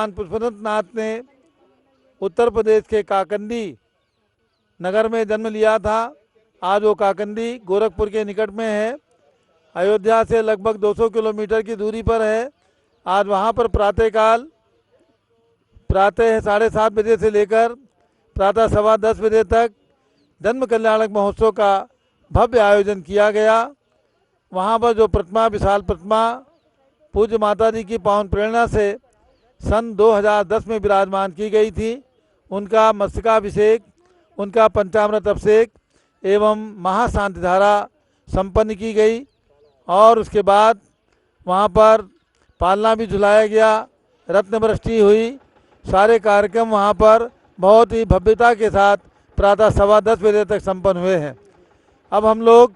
भगवान पुष्पदंत नाथ ने उत्तर प्रदेश के काकंदी नगर में जन्म लिया था। आज वो काकंदी गोरखपुर के निकट में है, अयोध्या से लगभग 200 किलोमीटर की दूरी पर है। आज वहाँ पर प्रातः 7:30 बजे से लेकर प्रातः 10:15 बजे तक जन्म कल्याणक महोत्सव का भव्य आयोजन किया गया। वहाँ पर जो प्रतिमा, विशाल प्रतिमा पूज्य माता जी की पावन प्रेरणा से सन 2010 में विराजमान की गई थी, उनका मस्तकाभिषेक, उनका पंचामृत अभिषेक एवं महाशांति धारा संपन्न की गई। और उसके बाद वहाँ पर पालना भी झुलाया गया, रत्न वृष्टि हुई। सारे कार्यक्रम वहाँ पर बहुत ही भव्यता के साथ प्रातः 10:15 बजे तक संपन्न हुए हैं। अब हम लोग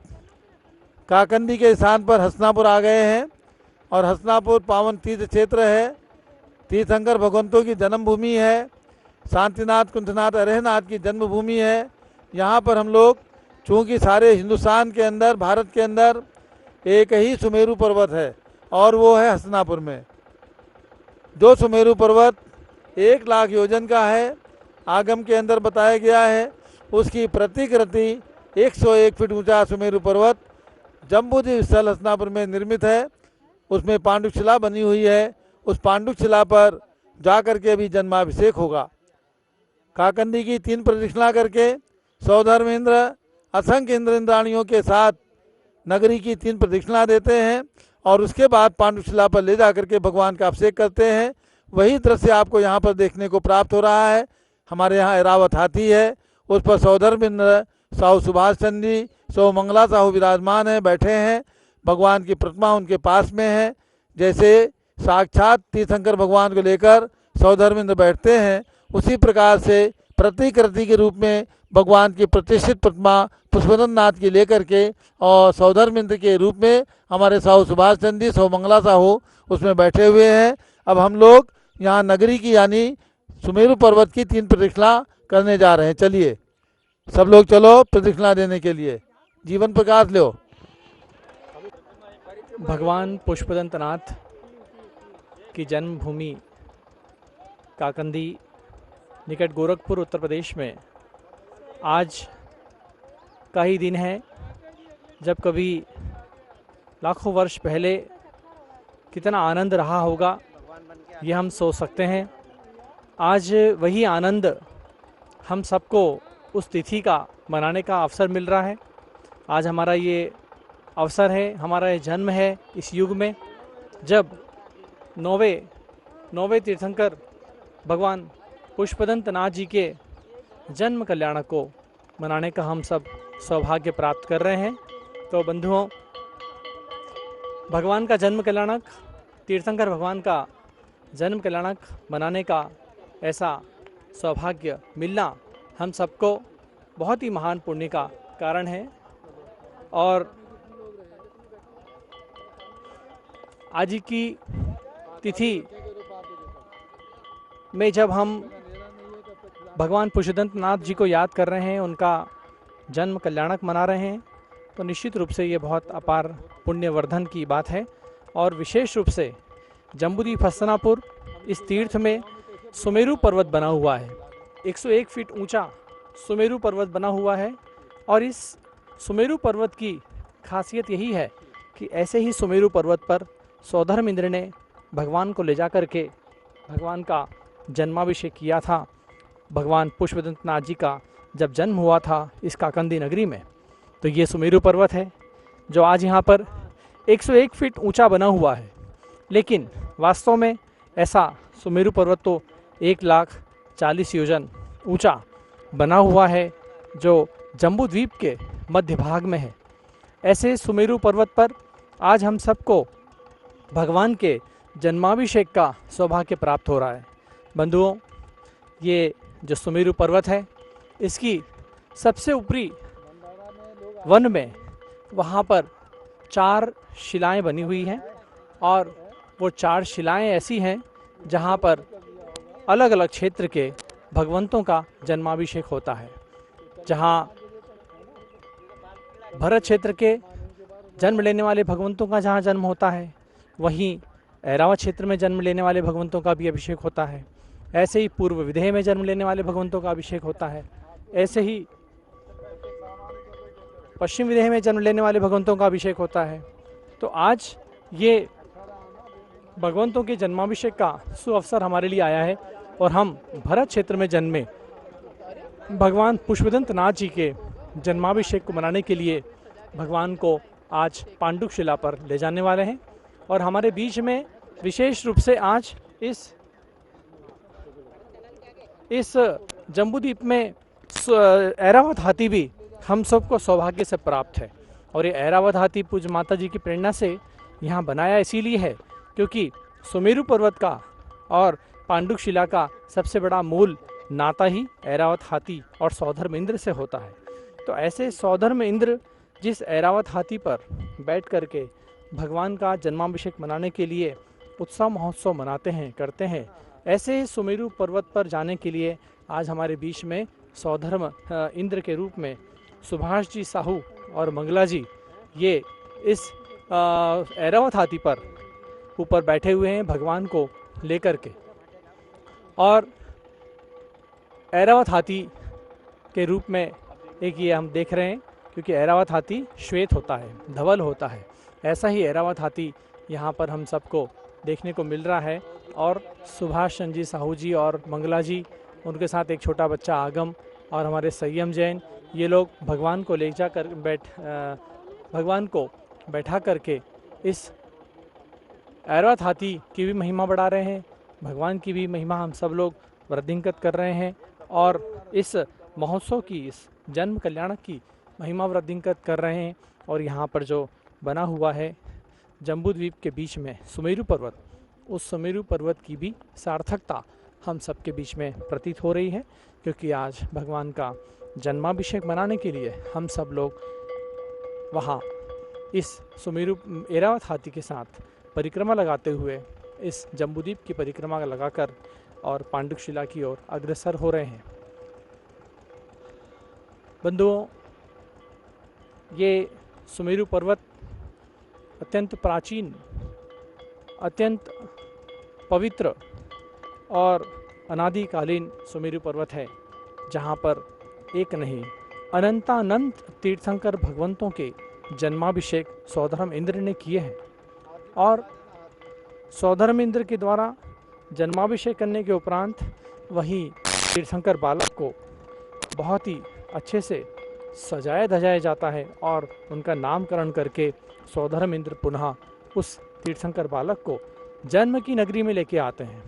काकंदी के स्थान पर हसनापुर आ गए हैं और हसनापुर पावन तीर्थ क्षेत्र है, तीर्थंकर भगवंतों की जन्मभूमि है, शांतिनाथ कुंठनाथ अरेहनाथ की जन्मभूमि है। यहाँ पर हम लोग, चूँकि सारे हिंदुस्तान के अंदर, भारत के अंदर एक ही सुमेरु पर्वत है और वो है हसनापुर में। जो सुमेरु पर्वत 1 लाख योजन का है, आगम के अंदर बताया गया है। उसकी प्रतिकृति 101 फीट ऊंचा सुमेरु पर्वत जम्बूद्वीप स्थल हसनापुर में निर्मित है। उसमें पांडुक शिला बनी हुई है। उस पांडुक शिला पर जाकर के भी जन्माभिषेक होगा। काकंदी की 3 प्रदक्षिणा करके सौधर्मेंद्र असंख्य इंद्र इंद्राणियों के साथ नगरी की 3 प्रदक्षिणा देते हैं और उसके बाद पांडुक शिला पर ले जाकर के भगवान का अभिषेक करते हैं। वही दृश्य आपको यहाँ पर देखने को प्राप्त हो रहा है। हमारे यहाँ ऐरावत हाथी है, उस पर सौधर्मेंद्र साहू सुभाष चंद्र जी, सौ मंगला साहू विराजमान है, बैठे हैं। भगवान की प्रतिमा उनके पास में है। जैसे साक्षात तीर्थंकर भगवान को लेकर सौधर्मेंद्र बैठते हैं, उसी प्रकार से प्रतिकृति के रूप में भगवान की प्रतिष्ठित प्रतिमा पुष्पदंत नाथ की लेकर के और सौधर्मेंद्र के रूप में हमारे साहू सुभाष चंद्र जी, सौ मंगला साहू उसमें बैठे हुए हैं। अब हम लोग यहाँ नगरी की यानी सुमेरु पर्वत की 3 प्रदक्षिणा करने जा रहे हैं। चलिए सब लोग चलो प्रदक्षिणा देने के लिए। जीवन प्रकाश लो। भगवान पुष्पदंत नाथ की जन्मभूमि काकंदी निकट गोरखपुर उत्तर प्रदेश में आज का ही दिन है जब कभी लाखों वर्ष पहले कितना आनंद रहा होगा ये हम सोच सकते हैं। आज वही आनंद हम सबको उस तिथि का मनाने का अवसर मिल रहा है। आज हमारा ये अवसर है, हमारा ये जन्म है इस युग में जब नौवे तीर्थंकर भगवान पुष्पदंत नाथ जी के जन्म कल्याणक को मनाने का हम सब सौभाग्य प्राप्त कर रहे हैं। तो बंधुओं, भगवान का जन्म कल्याणक, तीर्थंकर भगवान का जन्म कल्याणक मनाने का ऐसा सौभाग्य मिलना हम सबको बहुत ही महान पुण्य का कारण है। और आज की तिथि में जब हम भगवान पुष्पदंत नाथ जी को याद कर रहे हैं, उनका जन्म कल्याणक मना रहे हैं, तो निश्चित रूप से ये बहुत अपार पुण्यवर्धन की बात है। और विशेष रूप से जम्बूद्वीप हसनापुर इस तीर्थ में सुमेरु पर्वत बना हुआ है, 101 फीट ऊंचा सुमेरु पर्वत बना हुआ है। और इस सुमेरु पर्वत की खासियत यही है कि ऐसे ही सुमेरु पर्वत पर सौधर्मेंद्र ने भगवान को ले जा कर के भगवान का जन्माभिषेक किया था। भगवान पुष्पदंत नाथ जी का जब जन्म हुआ था इस काकंदी नगरी में, तो ये सुमेरु पर्वत है जो आज यहाँ पर 101 फीट ऊंचा बना हुआ है। लेकिन वास्तव में ऐसा सुमेरु पर्वत तो 1,40,000 योजन ऊंचा बना हुआ है जो जम्बूद्वीप के मध्य भाग में है। ऐसे सुमेरु पर्वत पर आज हम सबको भगवान के जन्माभिषेक का सौभाग्य प्राप्त हो रहा है। बंधुओं, ये जो सुमेरु पर्वत है, इसकी सबसे ऊपरी वन में वहाँ पर 4 शिलाएं बनी हुई हैं और वो 4 शिलाएं ऐसी हैं जहाँ पर अलग अलग क्षेत्र के भगवंतों का जन्माभिषेक होता है। जहाँ भरत क्षेत्र के जन्म लेने वाले भगवंतों का जहाँ जन्म होता है, वहीं ऐरावत क्षेत्र में जन्म लेने वाले भगवंतों का भी अभिषेक होता है। ऐसे ही पूर्व विदेह में जन्म लेने वाले भगवंतों का अभिषेक होता है। ऐसे ही पश्चिम विदेह में जन्म लेने वाले भगवंतों का अभिषेक होता है। तो आज ये भगवंतों के जन्माभिषेक का सुअवसर हमारे लिए आया है और हम भरत क्षेत्र में जन्मे भगवान पुष्पदंत नाथ जी के जन्माभिषेक को मनाने के लिए भगवान को आज पांडुक शिला पर ले जाने वाले हैं। और हमारे बीच में विशेष रूप से आज इस जम्बूद्वीप में ऐरावत हाथी भी हम सबको सौभाग्य से प्राप्त है। और ये ऐरावत हाथी पूज्य माता जी की प्रेरणा से यहाँ बनाया इसीलिए है क्योंकि सुमेरु पर्वत का और पांडुक शिला का सबसे बड़ा मूल नाता ही ऐरावत हाथी और सौधर्म इंद्र से होता है। तो ऐसे सौधर्म इंद्र जिस ऐरावत हाथी पर बैठ करके भगवान का जन्माभिषेक मनाने के लिए उत्सव महोत्सव मनाते हैं करते हैं, ऐसे ही सुमेरु पर्वत पर जाने के लिए आज हमारे बीच में सौधर्म इंद्र के रूप में सुभाष जी साहू और मंगला जी ये इस ऐरावत हाथी पर ऊपर बैठे हुए हैं भगवान को लेकर के। और ऐरावत हाथी के रूप में एक ये हम देख रहे हैं क्योंकि ऐरावत हाथी श्वेत होता है, धवल होता है। ऐसा ही ऐरावत हाथी यहाँ पर हम सबको देखने को मिल रहा है। और सुभाष चंद्र जी साहू जी और मंगला जी, उनके साथ एक छोटा बच्चा आगम और हमारे संयम जैन, ये लोग भगवान को ले जाकर भगवान को बैठा करके इस ऐरावत हाथी की भी महिमा बढ़ा रहे हैं। भगवान की भी महिमा हम सब लोग वृद्धिंगत कर रहे हैं और इस महोत्सव की, इस जन्म कल्याणक की महिमा वृद्धिंगत कर रहे हैं। और यहाँ पर जो बना हुआ है जम्बूद्वीप के बीच में सुमेरु पर्वत, उस सुमेरु पर्वत की भी सार्थकता हम सबके बीच में प्रतीत हो रही है क्योंकि आज भगवान का जन्माभिषेक मनाने के लिए हम सब लोग वहाँ इस सुमेरु ऐरावत हाथी के साथ परिक्रमा लगाते हुए इस जम्बूद्वीप की परिक्रमा लगाकर और पांडुक शिला की ओर अग्रसर हो रहे हैं। बंधुओं, ये सुमेरु पर्वत अत्यंत प्राचीन, अत्यंत पवित्र और अनादिकालीन सुमेरु पर्वत है जहाँ पर एक नहीं अनंतानंत तीर्थंकर भगवंतों के जन्माभिषेक सौधर्म इंद्र ने किए हैं। और सौधर्म इंद्र के द्वारा जन्माभिषेक करने के उपरांत वही तीर्थंकर बालक को बहुत ही अच्छे से सजाया धजाया जाता है और उनका नामकरण करके सौधर्म इंद्र पुनः उस तीर्थंकर बालक को जन्म की नगरी में लेके आते हैं।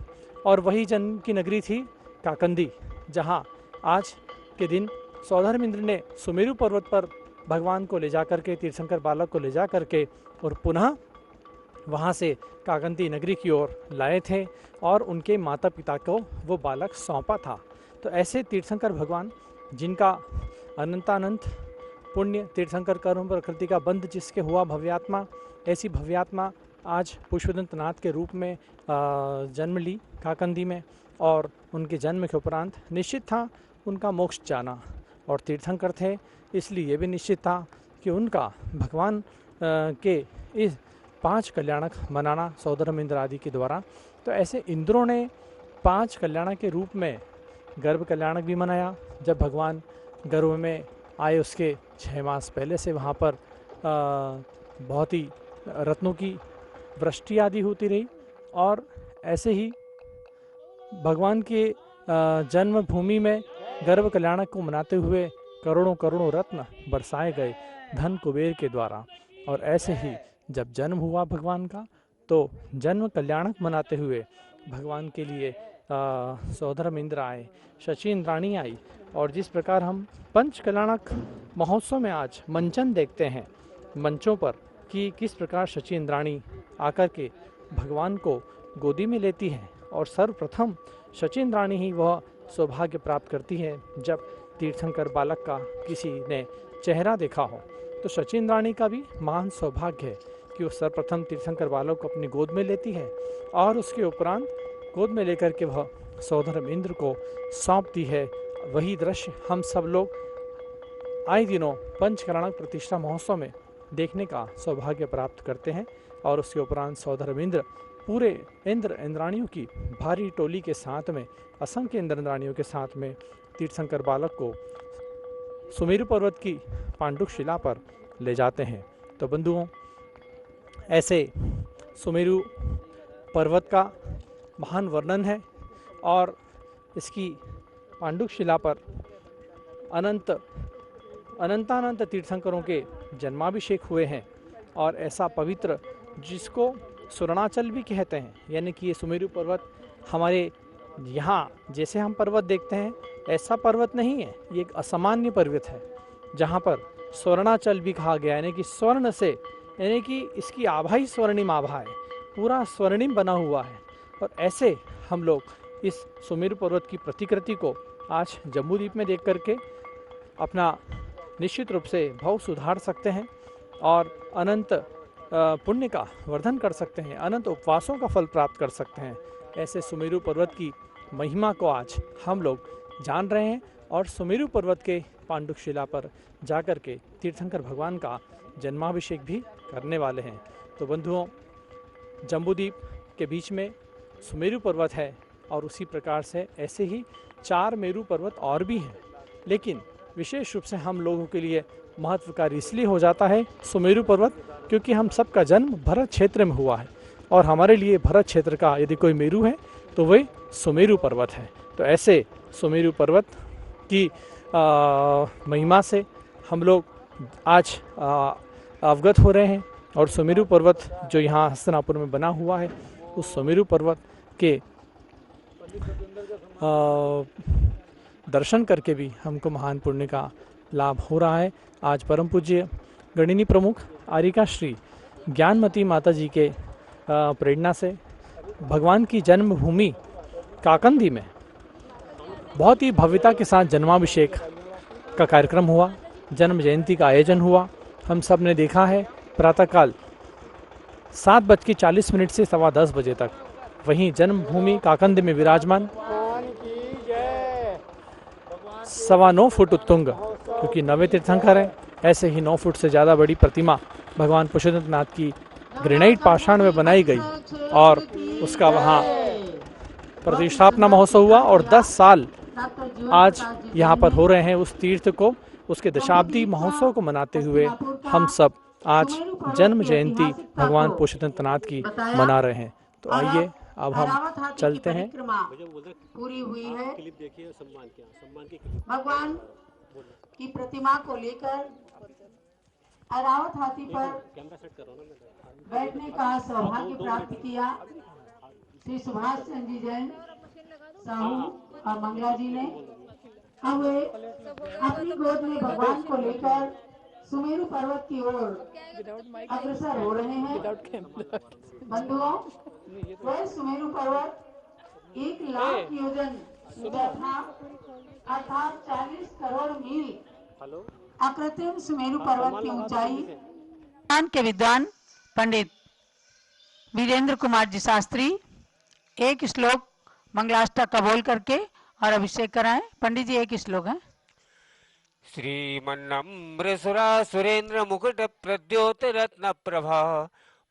और वही जन्म की नगरी थी काकंदी, जहाँ आज के दिन सौधर्म इंद्र ने सुमेरु पर्वत पर भगवान को ले जा करके, तीर्थंकर बालक को ले जा करके और पुनः वहाँ से काकंदी नगरी की ओर लाए थे और उनके माता पिता को वो बालक सौंपा था। तो ऐसे तीर्थंकर भगवान जिनका अनंतानंत पुण्य तीर्थंकर कर्म प्रकृति का बंध जिसके हुआ भव्यात्मा, ऐसी भव्यात्मा आज पुष्पदंत नाथ के रूप में जन्म ली काकंदी में। और उनके जन्म के उपरांत निश्चित था उनका मोक्ष जाना, और तीर्थंकर थे इसलिए ये भी निश्चित था कि उनका भगवान के इस 5 कल्याणक मनाना सौधर्म इंद्र आदि के द्वारा। तो ऐसे इंद्रों ने 5 कल्याणक के रूप में गर्भ कल्याणक भी मनाया। जब भगवान गर्भ में आए उसके 6 मास पहले से वहाँ पर बहुत ही रत्नों की वृष्टि आदि होती रही। और ऐसे ही भगवान के जन्मभूमि में गर्भ कल्याणक को मनाते हुए करोड़ों करोड़ों रत्न बरसाए गए धन कुबेर के द्वारा। और ऐसे ही जब जन्म हुआ भगवान का तो जन्म कल्याणक मनाते हुए भगवान के लिए सौधर्म इंद्र आए, शची इंद्राणी आई। और जिस प्रकार हम पंच कल्याणक महोत्सव में आज मंचन देखते हैं मंचों पर कि किस प्रकार शची इंद्राणी आकर के भगवान को गोदी में लेती है, और सर्वप्रथम शची इंद्राणी ही वह सौभाग्य प्राप्त करती है जब तीर्थंकर बालक का किसी ने चेहरा देखा हो। तो शची इंद्राणी का भी महान सौभाग्य है कि वो सर्वप्रथम तीर्थंकर बालक को अपनी गोद में लेती है और उसके उपरांत गोद में लेकर के वह सौधर्म इंद्र को सौंपती है। वही दृश्य हम सब लोग आए दिनों पंचकल्याणक प्रतिष्ठा महोत्सव में देखने का सौभाग्य प्राप्त करते हैं। और उसके उपरांत सौधर्म इंद्र पूरे इंद्र इंद्राणियों की भारी टोली के साथ में, असंख्य इंद्र इंद्राणियों के साथ में तीर्थंकर बालक को सुमेरु पर्वत की पांडुक शिला पर ले जाते हैं। तो बंधुओं, ऐसे सुमेरु पर्वत का महान वर्णन है और इसकी पांडुक शिला पर अनंतानंत तीर्थंकरों के जन्माभिषेक हुए हैं। और ऐसा पवित्र, जिसको स्वर्णाचल भी कहते हैं, यानी कि ये सुमेरु पर्वत हमारे यहाँ जैसे हम पर्वत देखते हैं ऐसा पर्वत नहीं है, ये एक असामान्य पर्वत है जहाँ पर स्वर्णाचल भी कहा गया, यानी कि स्वर्ण से, यानी कि इसकी आभा ही स्वर्णिम आभा है, पूरा स्वर्णिम बना हुआ है। और ऐसे हम लोग इस सुमेरु पर्वत की प्रतिकृति को आज जम्बूद्वीप में देख करके अपना निश्चित रूप से भाव सुधार सकते हैं और अनंत पुण्य का वर्धन कर सकते हैं, अनंत उपवासों का फल प्राप्त कर सकते हैं। ऐसे सुमेरु पर्वत की महिमा को आज हम लोग जान रहे हैं और सुमेरु पर्वत के पांडुक शिला पर जाकर के तीर्थंकर भगवान का जन्माभिषेक भी करने वाले हैं। तो बंधुओं, जम्बूद्वीप के बीच में सुमेरु पर्वत है और उसी प्रकार से ऐसे ही 4 मेरु पर्वत और भी हैं, लेकिन विशेष रूप से हम लोगों के लिए महत्वकारी इसलिए हो जाता है सुमेरु पर्वत, क्योंकि हम सबका जन्म भरत क्षेत्र में हुआ है और हमारे लिए भरत क्षेत्र का यदि कोई मेरु है तो वही सुमेरु पर्वत है। तो ऐसे सुमेरु पर्वत की महिमा से हम लोग आज अवगत हो रहे हैं और सुमेरु पर्वत जो यहाँ हस्तिनापुर में बना हुआ है, उस सुमेरु पर्वत के दर्शन करके भी हमको महान पुण्य का लाभ हो रहा है। आज परम पूज्य गणिनी प्रमुख आरिका श्री ज्ञानमती माता जी के प्रेरणा से भगवान की जन्मभूमि काकंदी में बहुत ही भव्यता के साथ जन्माभिषेक का कार्यक्रम हुआ, जन्म जयंती का आयोजन हुआ। हम सब ने देखा है प्रातःकाल 7:40 से 10:15 बजे तक वहीं जन्मभूमि काकंद में विराजमान 9.25 फुट उत्तुंग, क्योंकि 9वें तीर्थंकर है, ऐसे ही 9 फुट से ज़्यादा बड़ी प्रतिमा भगवान पुरुषोत्तम नाथ की ग्रेनाइट पाषाण में बनाई गई और उसका वहाँ प्रतिष्ठापना महोत्सव हुआ और 10 साल आज यहाँ पर हो रहे हैं। उस तीर्थ को, उसके दशाब्दी महोत्सव को मनाते हुए हम सब आज जन्म जयंती भगवान पुरुषोत्तम नाथ की मना रहे हैं। तो आइए अब हम चलते हैं। पूरी हुई है। भगवान की प्रतिमा को लेकर ऐरावत हाथी पर बैठने का सौभाग्य प्राप्त किया श्री सुभाष चंद्र जी जैन साहू और मंगला जी ने। अब वे अपनी गोद में भगवान को लेकर सुमेरु पर्वत की ओर अग्रसर हो रहे हैं। बंधुओं, वह सुमेरु पर्वत 1 लाख योजन ऊंचा था, अर्थात 40 करोड़ मील। अकृत्रिम सुमेरु पर्वत की ऊंचाई के विद्वान पंडित वीरेंद्र कुमार जी शास्त्री एक श्लोक मंगलाष्टक का बोल करके और अभिषेक कराएं। पंडित जी एक श्लोक है। श्रीमन्नम्र सुरेंद्र मुकुट प्रद्योत रत्न प्रभा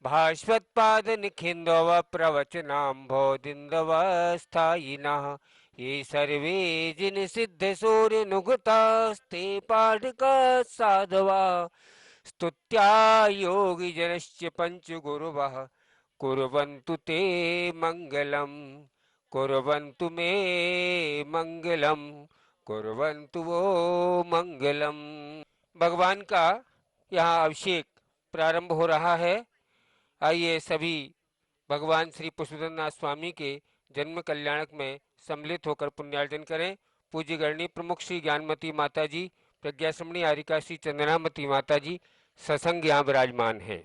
भास्वत्पाद निखिंदव प्रवचनाम्भोदिंदव स्थायिनः ये सर्वे जिन सिद्ध सूर्य नुगतास्ते पाठक साधवा स्तुत्या योगी जनश्च पंच गुरुवः कुर्वन्तु ते मंगलम कुर्वन्तु मे मंगलम कुर्वन्तु वो मंगलम। भगवान का यहाँ अभिषेक प्रारंभ हो रहा है। आइए सभी भगवान श्री पुरुषोत्तम नाथ स्वामी के जन्म कल्याणक में सम्मिलित होकर पुण्यार्जन करें। पूज्य गणनी प्रमुख श्री ज्ञानमती माता जी, प्रज्ञाश्रमणी आरिका श्री चंद्रनामती माता जी सत्संग यहाँ विराजमान है।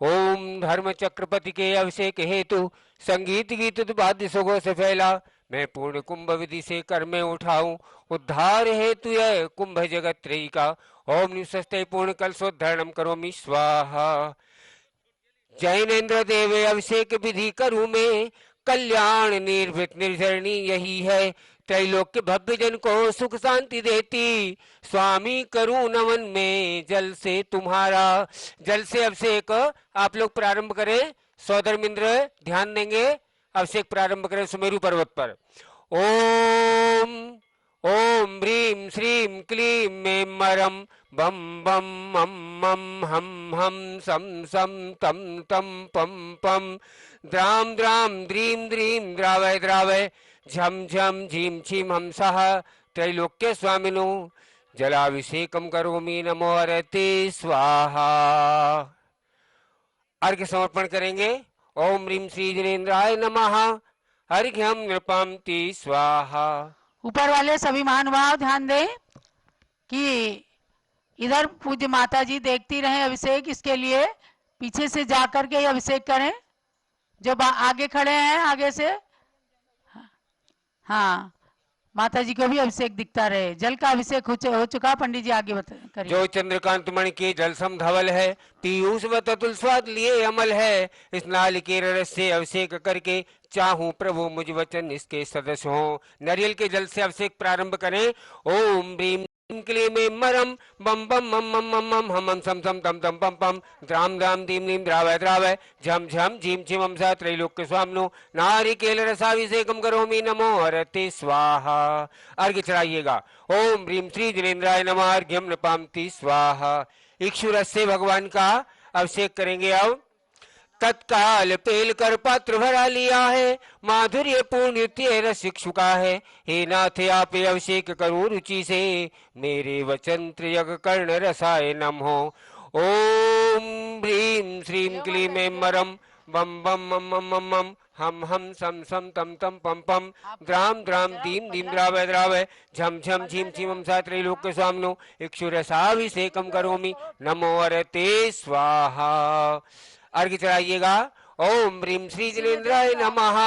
ओम धर्म चक्रपति के अभिषेक हेतु संगीत गीत वाद्य सुगो से फैला मैं पूर्ण कुंभ विधि से कर में उठाऊं उद्धार हेतु यह कुंभ जगत त्रयी का। ओम निसस्ते पूर्ण कलशोद्धरणम करोमि स्वाहा। जैनेन्द्र देव अभिषेक विधि करूं मैं कल्याण निर्भृत निर्झरणी यही है। त्रैलोक्य भव्य जन को सुख शांति देती स्वामी करूं नमन में जल से तुम्हारा। जल से अभिषेक आप लोग प्रारंभ करें। सौधर्मिंद्र ध्यान देंगे, अभिषेक प्रारंभ करें सुमेरु पर्वत पर। ओम ओम ह्रीं श्रीं क्लीं मेम्मरं बम बम मम मम हम हम सम सम तम तम पम पम द्राम द्राम द्रीं द्रीं द्रावय द्रावय झम झम झीम छीम हमसः त्रैलोक्य स्वामिनो जलाभिषेकम करोमि नमो हरते स्वाहा। अर्घ्य समर्पण करेंगे। ओम ह्रीं श्री जिनेन्द्राय नमः। अर्घ्यम नृपांति स्वाहा। ऊपर वाले सभी महानुभाव ध्यान दें कि इधर पूज्य माता जी देखती रहे अभिषेक, इसके लिए पीछे से जाकर के अभिषेक करें। जो आगे खड़े हैं आगे से, हाँ, माता जी को भी अभिषेक दिखता रहे। जल का अभिषेक हो चुका, पंडित जी आगे करिए। जो चंद्रकांत मणि के जल सम धवल है, पीयूष व ततुल स्वाद लिए अमल है, इस नाल के रस से अभिषेक करके चाहूं प्रभु मुझ वचन इसके सदस्य हो। नारियल के जल से अभिषेक प्रारंभ करें। ओम ह्रीं क्लीं मेम्मरं बम बम मम मम मम मम हम हम सम सम तम तम पम पम द्राम द्राम दीम नीम द्रावय द्रावय झम झम झीम छिम हम सा त्रैलोक्य स्वामिनो नारिकेल रसाभिषेकम करोमि नमो हरते स्वाहा। अर्घ्य चढ़ाइएगा। ओम ह्रीं श्री जिनेन्द्राय नमः। अर्घ्यम नृपांति स्वाहा। इक्षु रस से भगवान का अभिषेक करेंगे। अब तत्काल पेल कर पात्र भरा लिया है, माधुर्य पूर्ण रस शिक्षुका है। हे नाथ आप अभिषेक करूं रुचि से, मेरे वचन त्रियग कर्ण रसाय नमो। ओम ह्रीं श्रीं क्लीं मेम्मरं बम बम मम मम मम मम हम हम सम सम तम तम पम पम द्राम द्राम दीम दीम द्रावय द्रावय झम झम झीम छीम हम सा त्रैलोक्य स्वामिनो इक्षुरसाभिषेकम करोमि नमो हरते स्वाहा। अर्घ्य चढ़ाइएगा। ओम ह्रीं श्री जिनेन्द्राय नमः।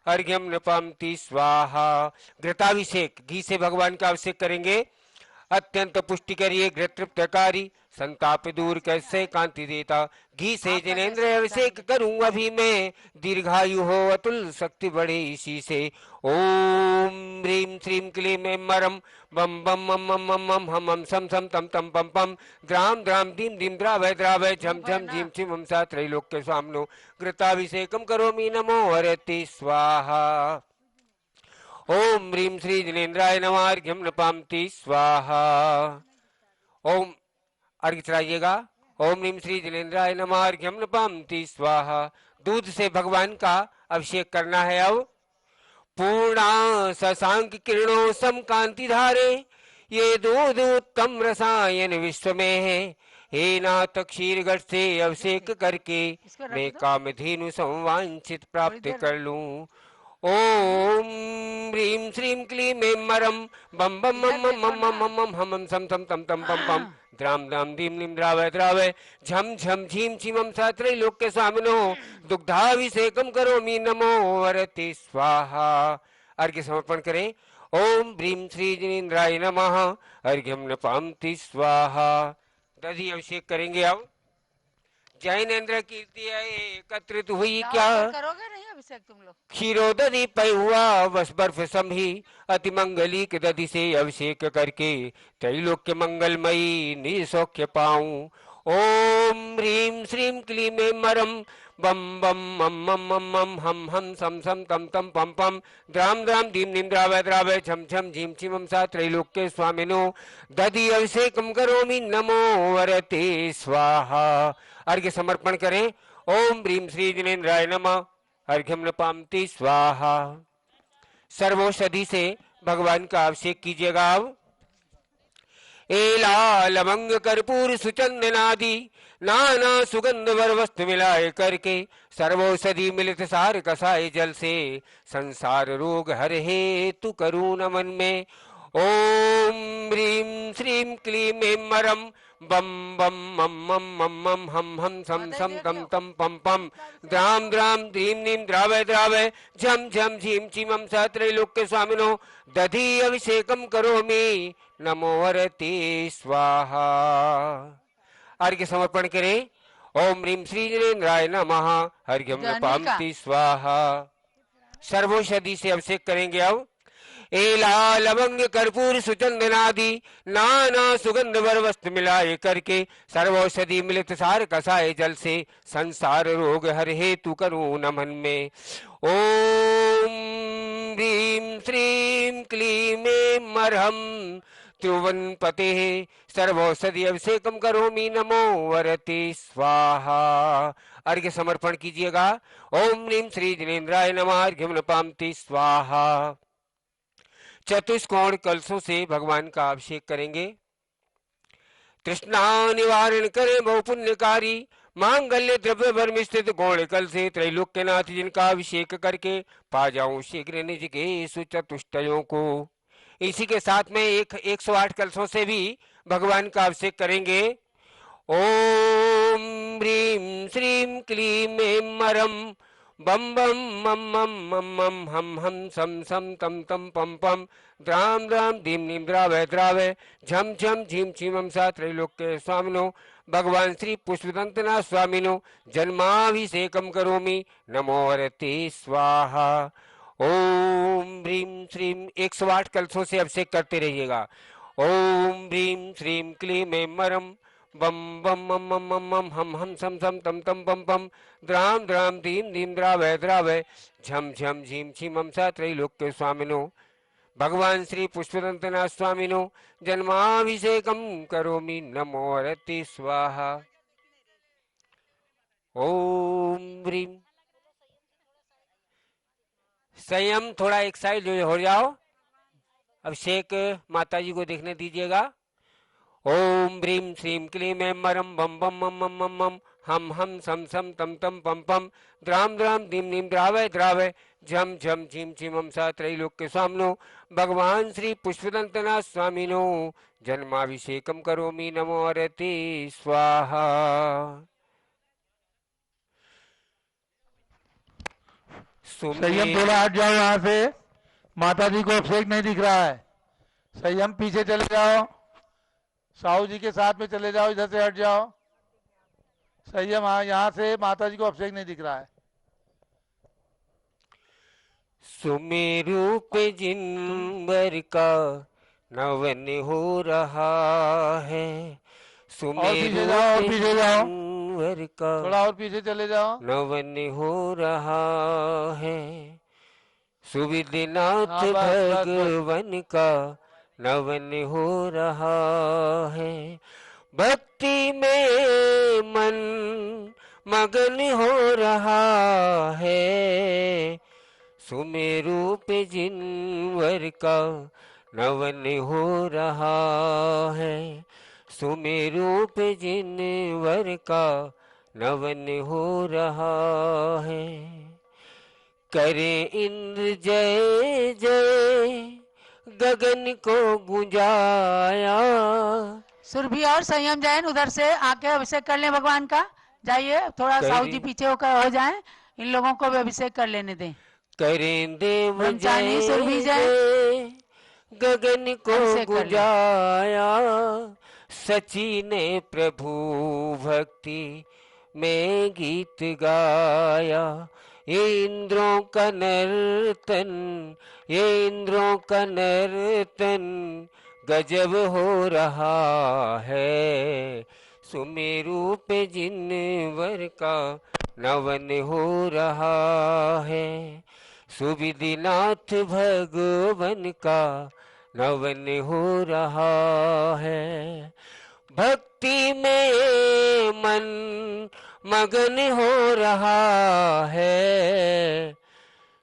अर्घ्यम नृपांति स्वाहा। घृताभिषेक, घी से भगवान का अभिषेक करेंगे। अत्यंत पुष्टिकरी घृत तृप्तकारी, संताप दूर कैसे कांति देता, घी से जिनेन्द्र अभिषेक करूं अभी मैं, दीर्घायु हो अतुल शक्ति बढ़े इसी से। ओम ह्रीं श्रीं क्लीं मेम्मरं बम बम मम मम मम मम हम हम सम सम तम तम पम पम द्राम द्राम दीम दीम द्रावय द्रावय झम झम झीम छिम हम सा त्रैलोक्य स्वामिनो घृताभिषेकम करोमि नमो हरते स्वाहा। ओम ह्रीं श्री जिनेन्द्राय नमः। अर्घ्यम नृपांति स्वाहा। ओम अर्घ्य चढ़ाइएगा। ओम ह्रीं श्री जिनेन्द्राय नमः। अर्घ्यम नृपांति स्वाहा। दूध से भगवान का अभिषेक करना है। अब पूर्णा शशांक किरणों सम कांति धारे, ये दूध उत्तम रसायन विश्व में है। हे नाथ क्षीर गढ़ से अभिषेक करके मैं कामधेनु संवांछित प्राप्त कर लूं। ओम ह्रीं श्रीं क्लीं मेम्मरं बम बम मम मम मम मम मम हम हम सम सम तम तम पम पम द्राम द्राम दीम नीम द्रावय द्रावय झम झम झीम छीम हम सा त्रैलोक्य स्वामिनो दुग्धाभिषेकम करोमि नमो हरते स्वाहा। अर्घ्य समर्पण करें। ओम ह्रीं श्री जिनेन्द्राय नमः। अर्घ्यम नृपांति स्वाहा। दधी अभिषेक करेंगे। अब जैनेन्द्र कीर्ति एकत्रित हुई क्या, करोगे नहीं अभिषेक तुम लोग? क्षीरो दधी पै हुआ बस बर्फ संभी, अति मंगली के दधी से अभिषेक करके त्रैलोक्य मंगलमयी निसौख्य पाऊं। ओम ह्रीं श्रीं क्लीं मेम्मरं बम बम मम मम मम मम हम हम सम सम तम तम पम पम द्राम द्राम दीम नीम द्रावय द्रावय झम झम झीम छिम हम सा त्रैलोक्य स्वामिनो दधी अभिषेकम करोमि नमो हरते स्वाहा। अर्घ्य समर्पण करें। ओम ह्रीं श्री जिनेन्द्राय नमः। अर्घ्यम नृपांति स्वाहा। सर्वौषधि से भगवान का अभिषेक कीजिएगा। अब एला लवंग कर्पूर सुचंदनादि नाना सुगंध वर वस्तु मिलाए करके सर्वौषधि मिलित सार कसाय जल से संसार रोग हर हेतु करूं नमन में। ओम ह्रीं श्रीं क्लीं मेम्मरं बम बम मम मम मम मम हम हम सम सम तम तम पम पम द्राम द्राम दीम नीम द्रावय द्रावय झम झम झीम छिम हम सा त्रैलोक्य स्वामिनो दधी अभिषेकम करोमि नमो हरते स्वाहा। अर्घ्य समर्पण करें। ओम ह्रीं श्री जिनेन्द्राय नमः। अर्घ्यम नृपांति स्वाहा। सर्वौषधि से अभिषेक करेंगे। अब एला लवंग कर्पूर सुचंदनादि नाना सुगंध वर वस्त्र मिलाए करके सर्वौषधि मिलित सार कसाए जल से संसार रोग हर हेतु करूं नमन में। ओम ह्रीं श्रीं क्लीं मरहम त्रिभुवनपते सर्वौषधि अभिषेकम करोमि नमो वरते स्वाहा। अर्घ्य समर्पण कीजिएगा। ओम ह्रीं श्री जिनेन्द्राय नमः अर्घ्यम नपामि स्वाहा। चतुष्कोण कलशों से भगवान का अभिषेक करेंगे। तृष्णा निवारण करे बहु पुण्यकारी मांगल्य द्रव्य भर स्थित गौण कल से त्रैलोक्यनाथ जिनका अभिषेक करके पा जाऊं शीघ्र निज के सुचतुष्टयों को। इसी के साथ में 108 कलशों से भी भगवान का अभिषेक करेंगे। ओम ह्रीं श्रीं क्लीं मरम बम बम मम मम मम मम हम हम सम सम तम तम पम पम द्राम द्राम धीम नीम द्रावय द्रावय झम झम झीम छीमम सा त्रैलोक्य स्वामिनो भगवान श्री पुष्पदंतना स्वामिनो जन्माभिषेकम करोमि नमो वरते स्वाहा। ओम ह्रीं श्रीं 108 कलशों से अभिषेक करते रहिएगा। ओम ह्रीं श्रीं क्लीं मरम बम बम मम मम मम मम हम हम सम सम तम तम पम पम द्राम द्राम धीम धीम द्रावय द्रावय झम झम झीम छीमम सा त्रैलोक्य स्वामिनो भगवान श्री पुष्पदंतना स्वामिनो जन्माभिषेकम करोमि नमो वरते स्वाहा। ओम ह्रीं संयम थोड़ा एक साइड हो जाओ। अभिषेक माता जी को देखने दीजिएगा। ओम ह्रीं श्रीं क्लीं मरम बम बम मम मम मम मम हम हम सम सम तम तम पम पम द्राम द्राम धीम नीम द्रावय द्रावय झम झम झीम छीमम सा त्रैलोक्य स्वामिनो भगवान श्री पुष्पदंतना स्वामिनो जन्माभिषेकम करोमि नमो वरते स्वाहा। संयम थोड़ा हट जाओ यहाँ से, माता जी को अभिषेक नहीं दिख रहा है। संयम पीछे चले जाओ, साहू जी के साथ में चले जाओ, इधर से हट जाओ। संयम, हाँ यहाँ से माता जी को अभिषेक नहीं दिख रहा है। सुमेरु पे जिनवर का नवन हो रहा है। सुमेरु पे जिनवर का थोड़ा और पीछे चले जाओ। नवन हो रहा है। सुविधिनाथ हाँ, बस, भगवन का नवन हो रहा है। भक्ति में मन मगन हो रहा है। सुमेरु पे जिनवर का नवन हो रहा है। सुमेरु पे जिनवर का नवन हो रहा है। करे इंद्र जय जय गगन को गुंजाया। सुरभि और संयम जैन उधर से आके अभिषेक कर लें भगवान का। जाइए, थोड़ा साहू जी पीछे होकर हो जाएं, इन लोगों को भी अभिषेक कर लेने दें। करें देव जय सुरभि जय गगन को गुंजाया। सची ने प्रभु भक्ति में गीत गाया। ये इंद्रों का नर्तन, ये इंद्रों का नर्तन गजब हो रहा है। सुमेरु पे जिनवर का नवन हो रहा है। सुविधिनाथ भगवन का नवन हो रहा है। भक्ति में मन मगन हो रहा है।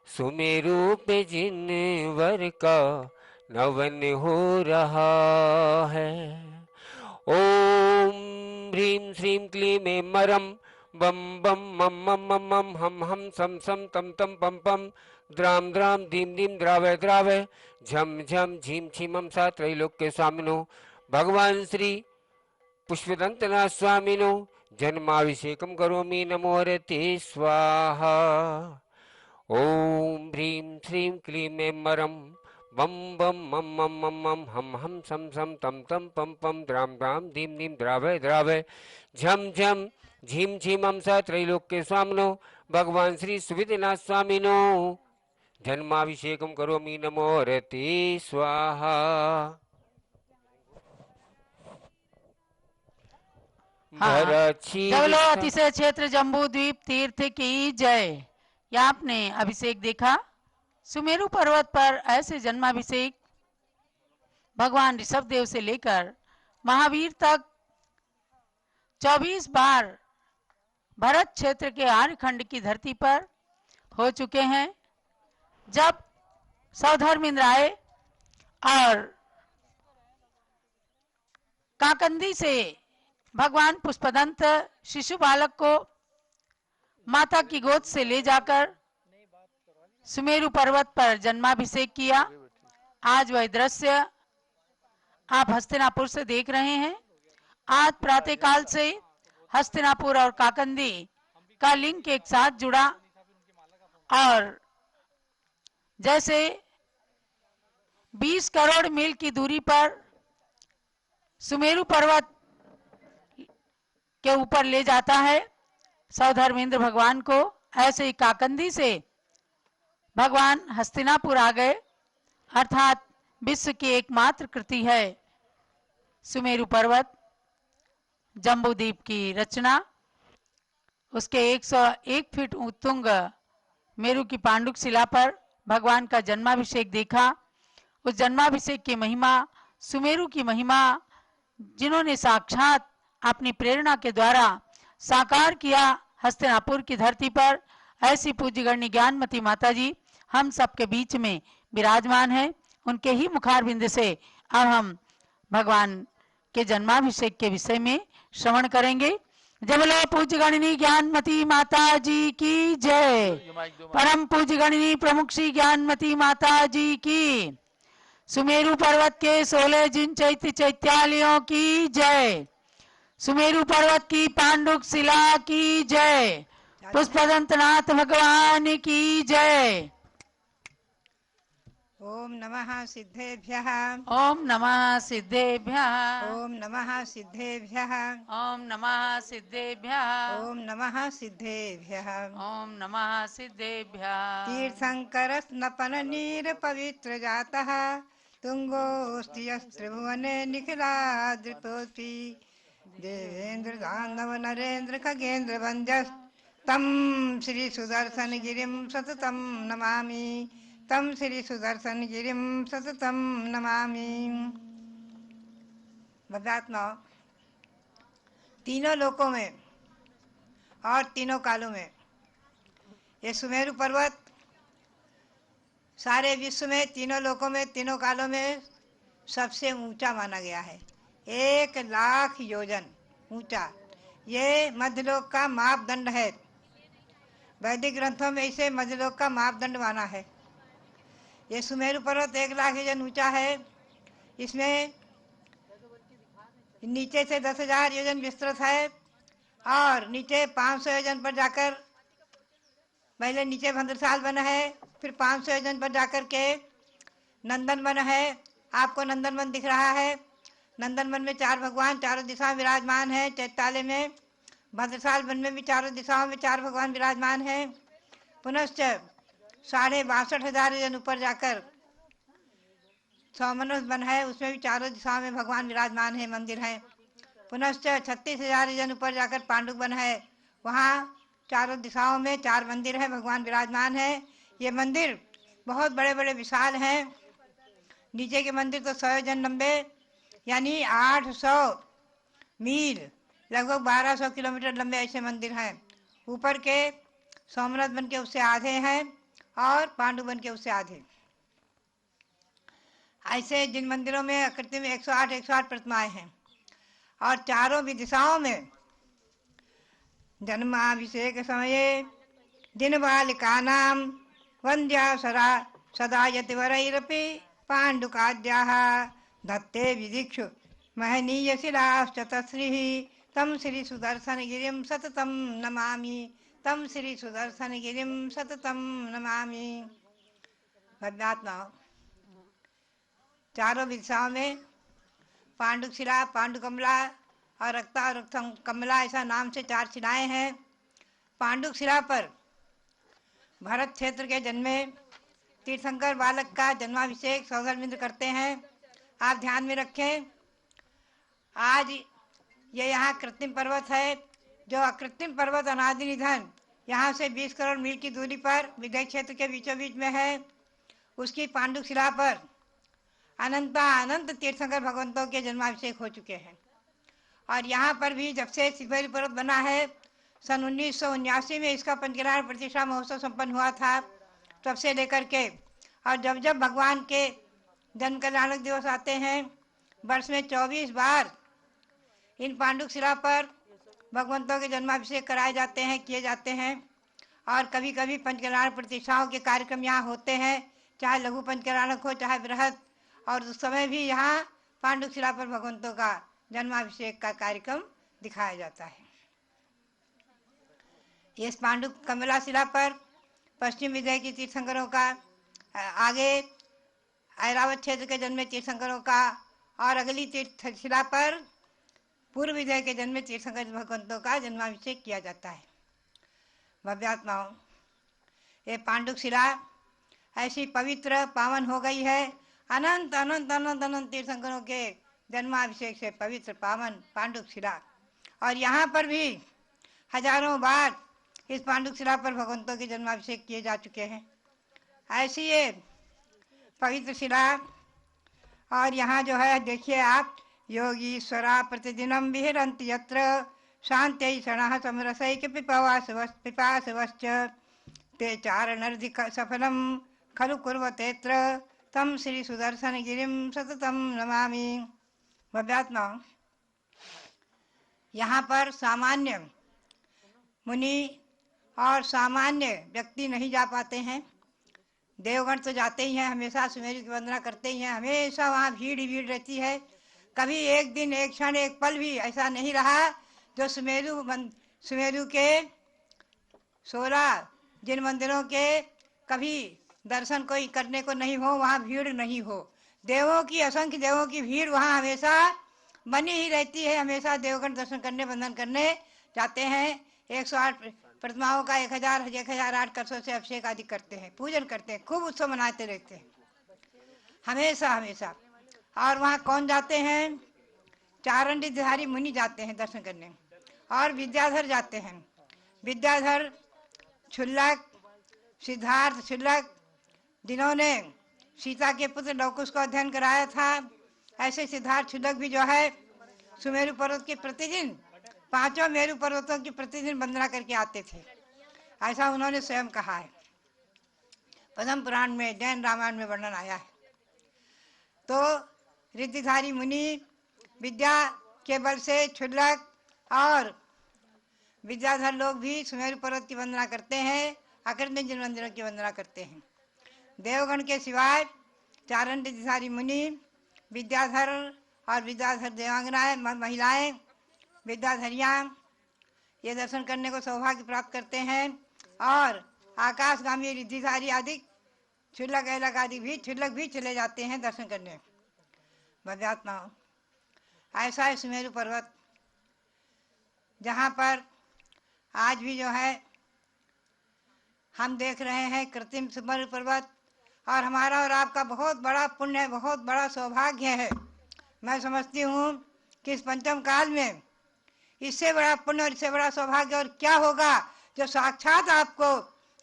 सुमेरु पे जिनवर का नवन हो रहा है। ओम ह्रीं श्रीं क्लीं मरम बम बम मम मम मम मम हम हम सम सम तम तम पम पम द्राम द्राम धीम धीम द्रावय द्रावय झम झम झीम छीमम सा त्रैलोक्य स्वामिनो भगवान श्री पुष्पदंतना स्वामिनो जन्माभिषेकम करोमि नमो वरते स्वाहा। ओम ह्रीं श्रीं क्लीं मरम बम बम मम मम मम मम हम हम सम सम तम तम पम पम द्राम द्राम धीम धीम द्रावय द्रावय झम झम झीम झीमम सा त्रैलोक्य स्वामिनो भगवान श्री सुविधिनाथ स्वामिनो जन्माभिषेकं करोमि नमोरते स्वाहा। हाँ, भरक्षी जब लो विष्णु अतिशय क्षेत्र जम्बू द्वीप तीर्थ की जय। या आपने अभिषेक देखा। सुमेरु पर्वत पर ऐसे जन्माभिषेक भगवान ऋषभ देव से लेकर महावीर तक 24 बार भरत क्षेत्र के आर्यखंड की धरती पर हो चुके हैं। जब सौधर्मेंद्र आए और काकंदी से भगवान पुष्पदंत शिशु बालक को माता की गोद से ले जाकर सुमेरु पर्वत पर जन्माभिषेक किया। आज वह दृश्य आप हस्तिनापुर से देख रहे हैं। आज प्रातःकाल से हस्तिनापुर और काकंदी का लिंक एक साथ जुड़ा और जैसे 20 करोड़ मील की दूरी पर सुमेरु पर्वत के ऊपर ले जाता है सौधर्मेंद्र भगवान को, ऐसे ही काकंदी से भगवान हस्तिनापुर आ गए। अर्थात विश्व की एकमात्र कृति है सुमेरु पर्वत जम्बूद्वीप की रचना। उसके 101 फीट उत्तुंग मेरु की पांडुक शिला पर भगवान का जन्माभिषेक देखा। उस जन्माभिषेक की महिमा, सुमेरु की महिमा, जिन्होंने साक्षात अपनी प्रेरणा के द्वारा साकार किया हस्तिनापुर की धरती पर, ऐसी पूज्य गण्य ज्ञानमती माता जी हम सबके बीच में विराजमान है। उनके ही मुखारविंद से अब हम भगवान के जन्माभिषेक के विषय में श्रवण करेंगे। जय बोलो पूज्य गणनी ज्ञानमती माता जी की जय। परम पूज्य गणनी प्रमुख श्री ज्ञानमती माता जी की। सुमेरु पर्वत के 16 जिन चैत्यालयों की जय। सुमेरु पर्वत की पांडुक शिला की जय। पुष्पदंतनाथ भगवान की जय। ओम नमः सिद्धेभ्यः। ओम नमः सिद्धेभ्यः। ओम नमः सिद्धेभ्यः। ओम नमः सिद्धेभ्यः। ओम नमः सिद्धेभ्यः। ओम नमः सिद्धेभ्यः। तीर्थंकर स्नपन नीर पवित्र जातः तुंगोस्ति त्रिभुवने निखिलादृतोऽस्ति देवेंद्र दानव नरेंद्र खगेंद्र वंद्यस् तम श्री सुदर्शन गिरिं सततं नमामि। तम श्री सुदर्शन गिरिं सततं नमामि। बदात्मा तीनों लोकों में और तीनों कालों में ये सुमेरु पर्वत सारे विश्व में तीनों लोकों में तीनों कालों में सबसे ऊंचा माना गया है। 1 लाख योजन ऊंचा ये मध्यलोक का मापदंड है। वैदिक ग्रंथों में इसे मध्यलोक का मापदंड माना है। ये सुमेरु पर्वत 1 लाख योजन ऊंचा है। इसमें नीचे से 10,000 योजन विस्तृत है और नीचे 500 योजन पर जाकर पहले नीचे भद्रसाल बना है, फिर 500 योजन पर जाकर के नंदन वन है। आपको नंदन वन दिख रहा है। नंदन वन में 4 भगवान चारों दिशाओं में विराजमान है। चैतालय में भद्रसाल वन में भी चारों दिशाओं में 4 भगवान विराजमान है। पुनश्च 62,500 योजन ऊपर जाकर सौमनस वन है, उसमें भी चारों दिशाओं में भगवान विराजमान है, मंदिर है। पुनश्च 36,000 योजन ऊपर जाकर पांडुक वन है, वहाँ चारों दिशाओं में 4 मंदिर है, भगवान विराजमान है। ये मंदिर बहुत बड़े बड़े विशाल हैं। नीचे के मंदिर तो 100 योजन लंबे यानी 800 मील लगभग 1200 किलोमीटर लंबे ऐसे मंदिर हैं। ऊपर के सोमनाथ वन के उससे आधे हैं और पांडु वन के उससे आधे। ऐसे जिन मंदिरों में आकृति में 108 प्रतिमाएं हैं और चारों भी दिशाओं में जन्माभिषेक समये दिन बालिका नाम वंद्या सदा यतिवरैरपि पांडुकाद्याः धत्ते विदिक्षु महनीय शिलाश्च तस्रिः तम श्री सुदर्शन गिरिं सततं नमामि। तम श्री सुदर्शन गिरिं सततं नमामि। भद्रात्मा चारों दिशाओं में पांडुक शिला, पांडु कमला और रक्ता और कमला ऐसा नाम से 4 शिलाएं हैं। पांडुक शिला पर भरत क्षेत्र के जन्मे तीर्थंकर बालक का जन्माभिषेक सौगंध करते हैं। आप ध्यान में रखें, आज ये यहाँ कृत्रिम पर्वत है, जो अकृत्रिम पर्वत अनादि निधन यहाँ से 20 करोड़ मील की दूरी पर विदय क्षेत्र के बीचों बीच में है। उसकी पांडुक शिला पर अनंत तीर्थंकर भगवंतों के जन्माभिषेक हो चुके हैं। और यहाँ पर भी जब से सुमेरु पर्वत बना है, सन 1979 में इसका पंचकल्याण प्रतिष्ठा महोत्सव संपन्न हुआ था, तब से लेकर के और जब जब भगवान के जन्म कल्याणक दिवस आते हैं, वर्ष में 24 बार इन पांडुक शिला पर भगवंतों के जन्माभिषेक कराए जाते हैं, किए जाते हैं। और कभी कभी पंचकल्याण प्रतिष्ठाओं के कार्यक्रम यहाँ होते हैं, चाहे लघु पंचकल्याणक हो चाहे बृहद, और उस समय भी यहाँ पांडुक शिला पर भगवंतों का जन्माभिषेक का कार्यक्रम दिखाया जाता है। इस पांडुक कमला शिला पर पश्चिम विदय की तीर्थंकरों का, आगे ऐरावत क्षेत्र के जन्मे तीर्थंकरों का, और अगली तीर्थ शिला पर पूर्व विदय के जन्मे तीर्थंकर भगवंतों का जन्माभिषेक किया जाता है। भव्यात्माओं, ये पांडुक शिला ऐसी पवित्र पावन हो गई है, अनंत अनंत अनंत अनंत तीर्थंकरों के जन्माभिषेक से पवित्र पावन पांडुक शिला। और यहाँ पर भी हजारों बार इस पांडुक शिला पर भगवंतों के जन्माभिषेक किए जा चुके हैं। ऐसी ये पवित्र शिला। और यहाँ जो है देखिए आप, योगीश्वरा प्रतिदिनम विहरन्ति यत्र शांत्यै क्षणः समरसैक पिपासवश्च ते चारणर्धि सफलम खलु कुर्वतेत्र तम श्री सुदर्शन गिरिम सततम नमामि। भव्यात्मा, यहाँ पर सामान्य मुनि और सामान्य व्यक्ति नहीं जा पाते हैं। देवगण तो जाते ही हैं, हमेशा सुमेरु की वंदना करते ही हैं, हमेशा वहाँ भीड़ ही भीड़ रहती है। कभी एक दिन, एक क्षण, एक पल भी ऐसा नहीं रहा जो सुमेरु के 16 जिन मंदिरों के कभी दर्शन कोई करने को नहीं हो, वहाँ भीड़ नहीं हो। देवों की, असंख्य देवों की भीड़ वहाँ हमेशा बनी ही रहती है। हमेशा देवगण दर्शन करने, वंदन करने जाते हैं। 108 प्रतिमाओं का 1008 कलशों से अभिषेक आदि करते हैं, पूजन करते हैं, खूब उत्सव मनाते रहते हैं हमेशा हमेशा। और वहाँ कौन जाते हैं? चारणधारी मुनि जाते हैं दर्शन करने, और विद्याधर जाते हैं। विद्याधर, क्षुल्लक, सिद्धार्थ क्षुल्लक, जिन्होंने सीता के पुत्र लवकुश को अध्ययन कराया था, ऐसे सिद्धार्थ क्षुल्लक भी जो है सुमेरु पर्वत के प्रतिदिन 5 मेरु पर्वतों की प्रतिदिन वंदना करके आते थे, ऐसा उन्होंने स्वयं कहा है। पद्म पुराण में, जैन रामायण में वर्णन आया है। तो रिद्धिधारी मुनि विद्या के बल से क्षुल्लक और विद्याधर लोग भी सुमेरु पर्वत की वंदना करते हैं, अकृत्रिम जिन मंदिरों की वंदना करते हैं। देवगण के सिवाय चारण रिद्धिधारी मुनि, विद्याधर और विद्याधर देवांगनाएं, महिलाएं, विद्याधरियां, ये दर्शन करने को सौभाग्य प्राप्त करते हैं। और आकाशगामी रिद्धिधारी आदि क्षुल्लक ऐलक आदि भी, क्षुल्लक भी चले जाते हैं दर्शन करने। भव्यात्माओं, ऐसा है सुमेरु पर्वत, जहाँ पर आज भी जो है हम देख रहे हैं कृत्रिम सुमेरु पर्वत। और हमारा और आपका बहुत बड़ा पुण्य है, बहुत बड़ा सौभाग्य है। मैं समझती हूँ कि इस पंचम काल में इससे बड़ा पुण्य और इससे बड़ा सौभाग्य और क्या होगा, जो साक्षात आपको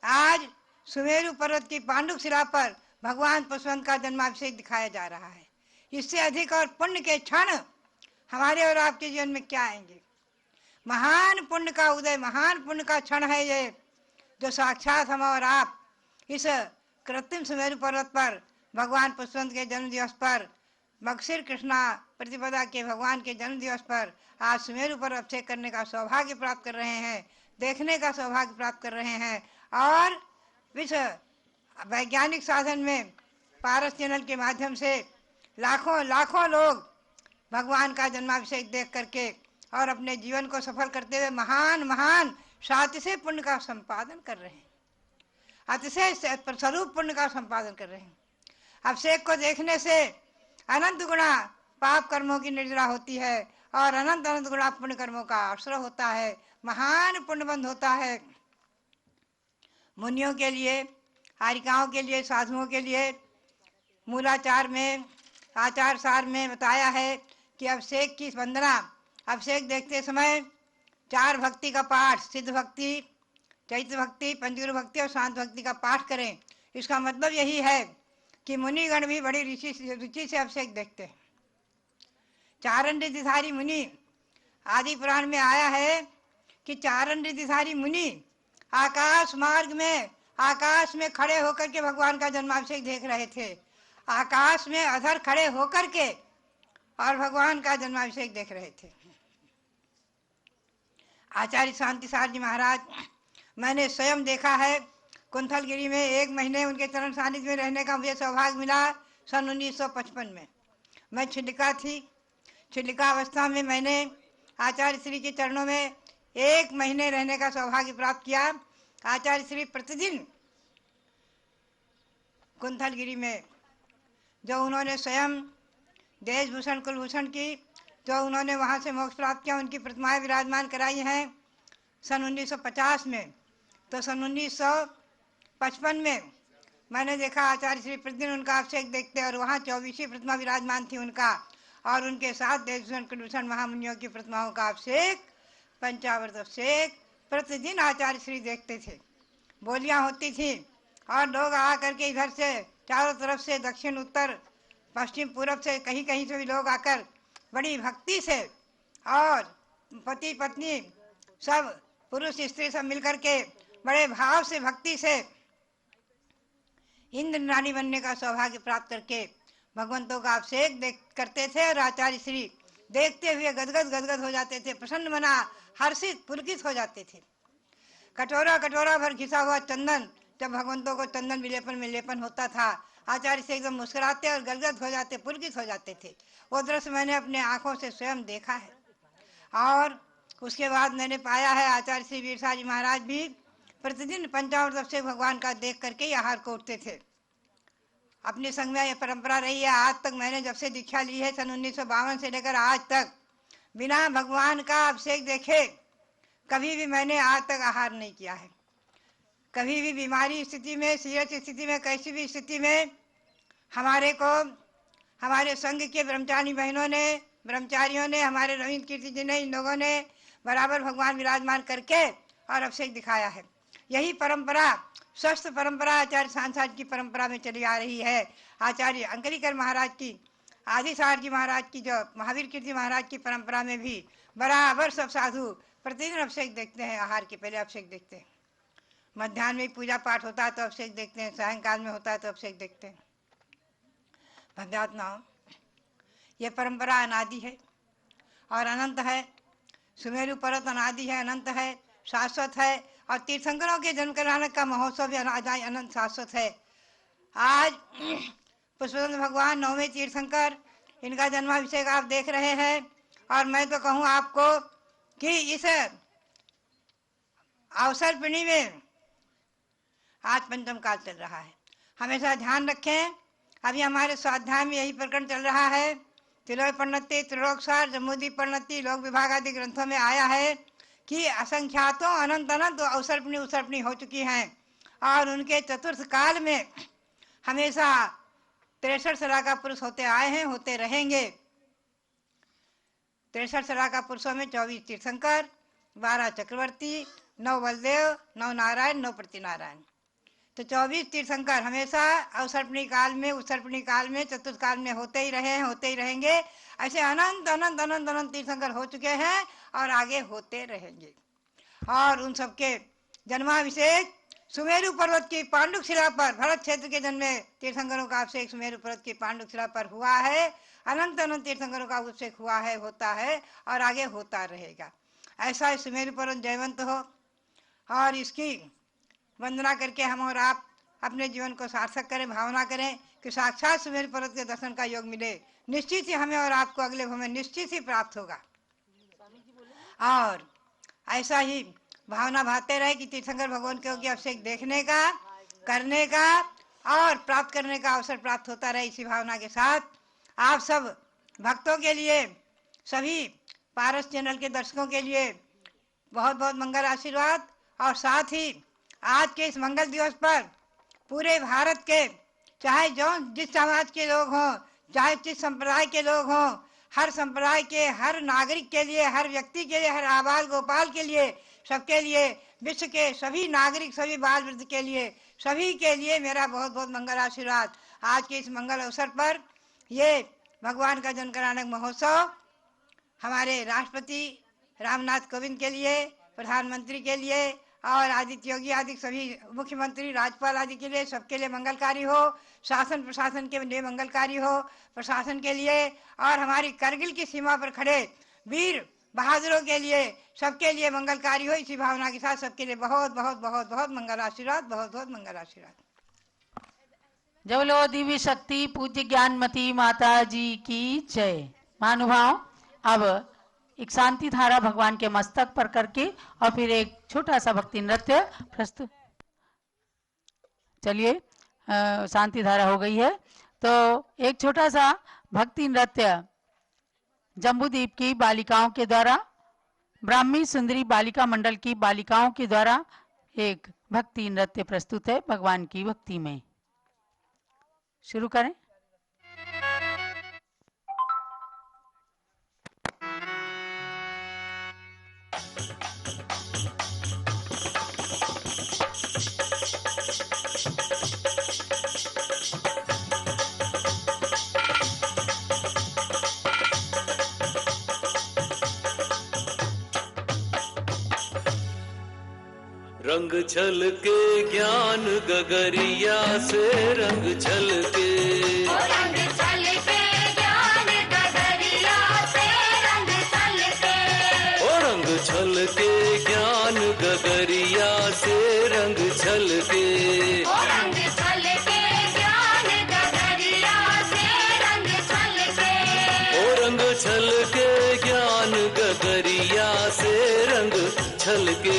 आज सुमेरु पर्वत की पांडुक शिला पर भगवान परशुराम का जन्माभिषेक दिखाया जा रहा है। इससे अधिक और पुण्य के क्षण हमारे और आपके जीवन में क्या आएंगे। महान पुण्य का उदय, महान पुण्य का क्षण है ये, जो साक्षात हम और आप इस कृत्रिम सुमेरु पर्वत पर भगवान परशुराम के जन्म दिवस पर, मगशिर कृष्णा प्रतिपदा के भगवान के जन्म दिवस पर आज सुमेरु पर अभिषेक करने का सौभाग्य प्राप्त कर रहे हैं, देखने का सौभाग्य प्राप्त कर रहे हैं। और इस वैज्ञानिक साधन में पारस चैनल के माध्यम से लाखों लाखों लोग भगवान का जन्माभिषेक देख करके और अपने जीवन को सफल करते हुए महान महान सातिशय पुण्य का संपादन कर रहे हैं, अतिशय स्वरूप पुण्य का संपादन कर रहे हैं। अभिषेक को देखने से अनंत गुणा पाप कर्मों की निर्जरा होती है और अनंत अनंत गुणा पुण्य कर्मों का अवसर होता है, महान पुण्यबंध होता है। मुनियों के लिए आरिकाओं के लिए, साधुओं के लिए मूलाचार में, आचार सार में बताया है कि अभिषेक की वंदना, अभिषेक देखते समय 4 भक्ति का पाठ, सिद्ध भक्ति, चैत्र भक्ति, पंचगुरु भक्ति और शांत भक्ति का पाठ करें। इसका मतलब यही है कि मुनिगण भी बड़ी रुचि से अभिषेक देखते हैं। चारण रिद्धिधारी मुनि, आदि पुराण में आया है कि चारण रिद्धिधारी मुनि आकाश मार्ग में, आकाश में खड़े होकर के भगवान का जन्माभिषेक देख रहे थे। आकाश में अधर खड़े होकर के और भगवान का जन्माभिषेक देख रहे थे। आचार्य शांति सार जी महाराज, मैंने स्वयं देखा है। कुंथलगिरी में 1 महीने उनके चरण सानिध्य में रहने का मुझे सौभाग्य मिला। सन 1955 में मैं छिलिका थी। छिलिका अवस्था में मैंने आचार्य श्री के चरणों में 1 महीने रहने का सौभाग्य प्राप्त किया। आचार्य श्री प्रतिदिन कुंथलगिरी में जो उन्होंने स्वयं देशभूषण कुलभूषण की, जो उन्होंने वहाँ से मोक्ष प्राप्त किया, उनकी प्रतिमाएं विराजमान कराई हैं सन 1950 में। तो सन 1955 में मैंने देखा आचार्य श्री प्रतिदिन उनका अभिषेक देखते, और वहाँ 24वीं प्रतिमा विराजमान थी उनका, और उनके साथ देशभूषण कुलभूषण महामुनियों की प्रतिमाओं का अभिषेक, पंचामृत अभिषेक प्रतिदिन आचार्य श्री देखते थे। बोलियां होती थी और लोग आ करके इधर से चारों तरफ से, दक्षिण उत्तर पश्चिम पूरब से, कहीं कहीं से भी लोग आकर बड़ी भक्ति से, और पति पत्नी सब, पुरुष स्त्री सब मिलकर के बड़े भाव से, भक्ति से इंद्र रानी बनने का सौभाग्य प्राप्त करके भगवंतों का अभिषेक देख करते थे। और आचार्य श्री देखते हुए गदगद हो जाते थे, प्रसन्न मना, हर्षित पुलकित हो जाते थे। कटोरा कटोरा भर घिसा हुआ चंदन, जब भगवंतों को चंदन विलेपन में लेपन होता था, आचार्य से एकदम मुस्कुराते और गदगद हो जाते, पुलकित हो जाते थे। वो दृश्य मैंने अपने आंखों से स्वयं देखा है। और उसके बाद मैंने पाया है आचार्य श्री वीरसा जी महाराज भी प्रतिदिन पंचामृत अभिषेक भगवान का देख करके आहार को उठते थे। अपने संग में यह परंपरा रही है आज तक। मैंने जब से दीक्षा ली है सन 1952 से लेकर आज तक, बिना भगवान का अभिषेक देखे कभी भी मैंने आज तक आहार नहीं किया है। कभी भी बीमारी स्थिति में, सीरियस स्थिति में, कैसी भी स्थिति में हमारे को, हमारे संघ के ब्रह्मचारी बहनों ने, ब्रह्मचारियों ने, हमारे रविंद्र कीर्ति जी ने, इन लोगों ने बराबर भगवान विराजमान करके और अभिषेक दिखाया है। यही परंपरा, स्वस्थ परंपरा आचार्य सांसार की परंपरा में चली आ रही है। आचार्य अंकलीकर महाराज की, आदि सार जी महाराज की, जो महावीर कीर्ति महाराज की परंपरा में भी बराबर सब साधु प्रतिदिन अभिषेक देखते हैं। आहार के पहले अभिषेक देखते हैं, मध्याह्न में पूजा पाठ होता है तो अभिषेक देखते हैं, सायंकाल में होता है तो अभिषेक देखते हैं। भव्यात्मा, ये परंपरा अनादि है और अनंत है। सुमेरु पर्वत अनादि है, अनंत है, शाश्वत है। और तीर्थंकरों के जन्म कराने का महोत्सव भी अनंत शाश्वत है। आज पुष्पचंद्र भगवान 9वें तीर्थंकर, इनका जन्माभिषेक आप देख रहे हैं। और मैं तो कहूँ आपको कि इस अवसर पिणी में आज पंचम काल चल रहा है। हमेशा ध्यान रखें, अभी हमारे स्वाध्याय में यही प्रकरण चल रहा है। तिलोय परिणति, त्रिलोकसार, जम्बूद्वीप परिणति, लोक विभाग आदि ग्रंथों में आया है कि असंख्यातों अनंत अनंत अवसर्पणी उत्सर्पणी हो चुकी हैं। और उनके चतुर्थ काल में हमेशा 63 सरा का पुरुष होते आए हैं, होते रहेंगे। 63 सरा का पुरुषों में 24 तीर्थंकर, 12 चक्रवर्ती, 9 बलदेव, 9 नारायण, 9 प्रतिनारायण। तो 24 तीर्थंकर हमेशा अवसर्पणी काल में, उत्सर्पणी काल में, चतुर्थ काल में होते ही रहे हैं, होते ही रहेंगे। ऐसे अनंत अनंत अनंत अनंत तीर्थंकर हो चुके हैं और आगे होते रहेंगे। और उन सबके जन्माभिषेक सुमेरु पर्वत की पांडुक शिला पर, भरत क्षेत्र के जन्मे तीर्थंकरों का अभिषेक सुमेरु पर्वत की पांडुक शिला पर हुआ है। अनंत अनंत तीर्थंकरों का अभिषेक हुआ है, होता है और आगे होता रहेगा। ऐसा सुमेरु पर्वत जयवंत हो और इसकी वंदना करके हम और आप अपने जीवन को सार्थक करें, भावना करें कि साक्षात सुमेरु पर्वत के दर्शन का योग मिले। निश्चित ही हमें और आपको अगले भव में निश्चित ही प्राप्त होगा। और ऐसा ही भावना भाते रहे कि तीर्थंकर भगवान के अभिषेक देखने का, करने का और प्राप्त करने का अवसर प्राप्त होता रहे। इसी भावना के साथ आप सब भक्तों के लिए, सभी पारस चैनल के दर्शकों के लिए बहुत बहुत मंगल आशीर्वाद। और साथ ही आज के इस मंगल दिवस पर पूरे भारत के चाहे जो जिस समाज के लोग हों, चाहे जिस संप्रदाय के लोग हों, हर संप्रदाय के हर नागरिक के लिए, हर व्यक्ति के लिए, हर आबाल गोपाल के लिए, सबके लिए, विश्व के सभी नागरिक, सभी बाल वृद्ध के लिए, सभी के लिए मेरा बहुत बहुत मंगल आशीर्वाद। आज के इस मंगल अवसर पर ये भगवान का जन कल्याणक महोत्सव हमारे राष्ट्रपति रामनाथ कोविंद के लिए, प्रधानमंत्री के लिए और आदित्य योगी आदि सभी मुख्यमंत्री, राज्यपाल आदि के लिए, सबके लिए मंगलकारी हो। शासन प्रशासन के लिए मंगलकारी हो, प्रशासन के लिए और हमारी करगिल की सीमा पर खड़े वीर बहादुरों के लिए, सबके लिए मंगलकारी हो। इसी भावना के साथ सबके लिए बहुत बहुत बहुत बहुत मंगल आशीर्वाद, बहुत बहुत मंगल आशीर्वाद। जय बोलो दिव्य शक्ति पूज्य ज्ञानमती माता जी की जय। महानुभाव, अब एक शांति धारा भगवान के मस्तक पर करके और फिर एक छोटा सा भक्ति नृत्य प्रस्तुत। चलिए, शांति धारा हो गई है तो एक छोटा सा भक्ति नृत्य जम्बूद्वीप की बालिकाओं के द्वारा, ब्राह्मी सुंदरी बालिका मंडल की बालिकाओं के द्वारा एक भक्ति नृत्य प्रस्तुत है भगवान की भक्ति में। शुरू करें। रंग छलके ज्ञान गगरिया से, रंग छलके, रंग छलके ज्ञान गगरिया से, रंग छलके, रंग छलके ज्ञान गगरिया से, रंग छलके, रंग छलके ज्ञान गगरिया से, रंग छलके, रंग छलके ज्ञान गगरिया से, रंग छलके।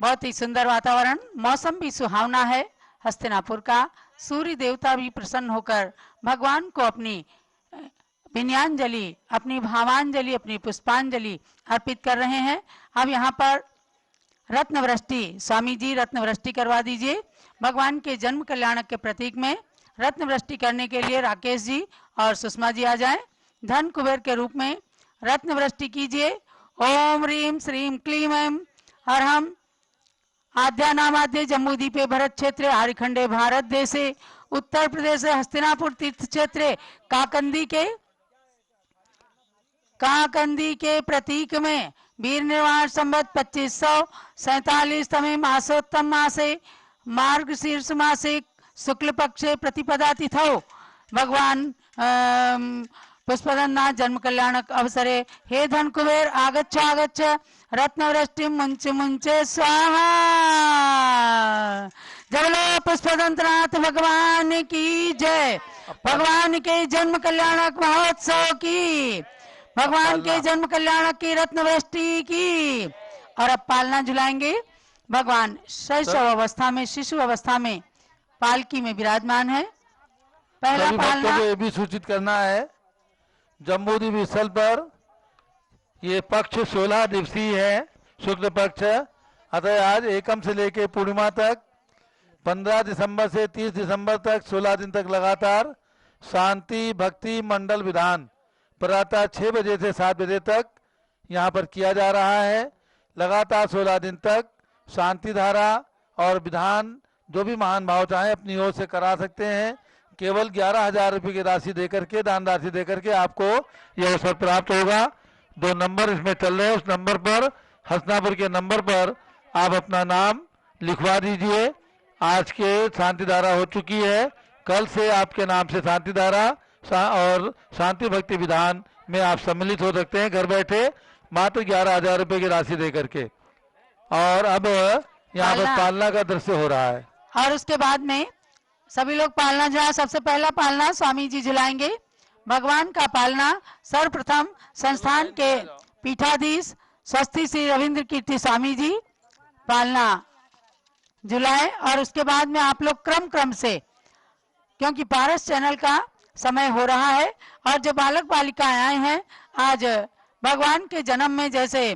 बहुत ही सुंदर वातावरण, मौसम भी सुहावना है। हस्तिनापुर का सूर्य देवता भी प्रसन्न होकर भगवान को अपनी विनयांजलि, अपनी भावांजलि, अपनी पुष्पांजलि अर्पित कर रहे हैं। अब यहाँ पर रत्नवृष्टि, स्वामी जी रत्नवृष्टि करवा दीजिए। भगवान के जन्म कल्याणक के प्रतीक में रत्नवृष्टि करने के लिए राकेश जी और सुषमा जी आ जाएं। धन कुबेर के रूप में रत्नवृष्टि कीजिए। ओम ह्रीम श्रीम क्लीम ऐं अरहम आद्या नामाद्य जम्बूद्वीपे भरत क्षेत्र आरिखंडे भारत देशे उत्तर प्रदेश हस्तिनापुर तीर्थ क्षेत्र काकंदी के प्रतीक में वीर निर्वाण संवत 2547 तमे मासोत्तम मासे मार्गशीर्ष मासे शुक्ल पक्षे प्रतिपदा तिथौ भगवान पुष्पदन्नाथ जन्म कल्याणक अवसरे हे धन कुबेर आगच्छ आगच्छ रत्नवृष्टि मुंचे मुंचे स्वाहा। जबलो पुष्पदंतनाथ भगवान की जय। भगवान के जन्म कल्याणक महोत्सव की, भगवान के जन्म कल्याणक की रत्नवृष्टि की। और अब पालना झुलाएंगे। भगवान शैशव अवस्था में, शिशु अवस्था में पालकी में विराजमान है। पहला पालना ये भी सूचित करना है, जम्बूद्वीप स्थल पर ये पक्ष 16 दिवसीय है, शुक्ल पक्ष। अतः आज एकम से लेकर पूर्णिमा तक 15 दिसंबर से 30 दिसंबर तक 16 दिन तक लगातार शांति भक्ति मंडल विधान प्रातः 6 बजे से 7 बजे तक यहाँ पर किया जा रहा है। लगातार 16 दिन तक शांति धारा और विधान जो भी महान भाव चाहें अपनी ओर से करा सकते हैं। केवल 11,000 रुपये की राशि देकर के, दान राशि देकर के आपको यह अवसर प्राप्त होगा। 2 नंबर इसमें चल रहे हैं, उस नंबर पर, हस्तिनापुर के नंबर पर आप अपना नाम लिखवा दीजिए। आज के शांति धारा हो चुकी है, कल से आपके नाम से शांति धारा और शांति भक्ति विधान में आप सम्मिलित हो सकते हैं घर बैठे, मात्र 11,000 रुपये की राशि देकर के। और अब यहाँ पर पालना का दृश्य हो रहा है और उसके बाद में सभी लोग पालना झुलाएं। सबसे पहला पालना स्वामी जी झुलाएंगे। भगवान का पालना सर्वप्रथम संस्थान के पीठाधीश स्वस्ति श्री रविंद्र कीर्ति स्वामी जी पालना झुलाए। और उसके बाद में आप लोग क्रम से, क्योंकि पारस चैनल का समय हो रहा है और जो बालक बालिकाएं आए हैं, आज भगवान के जन्म में जैसे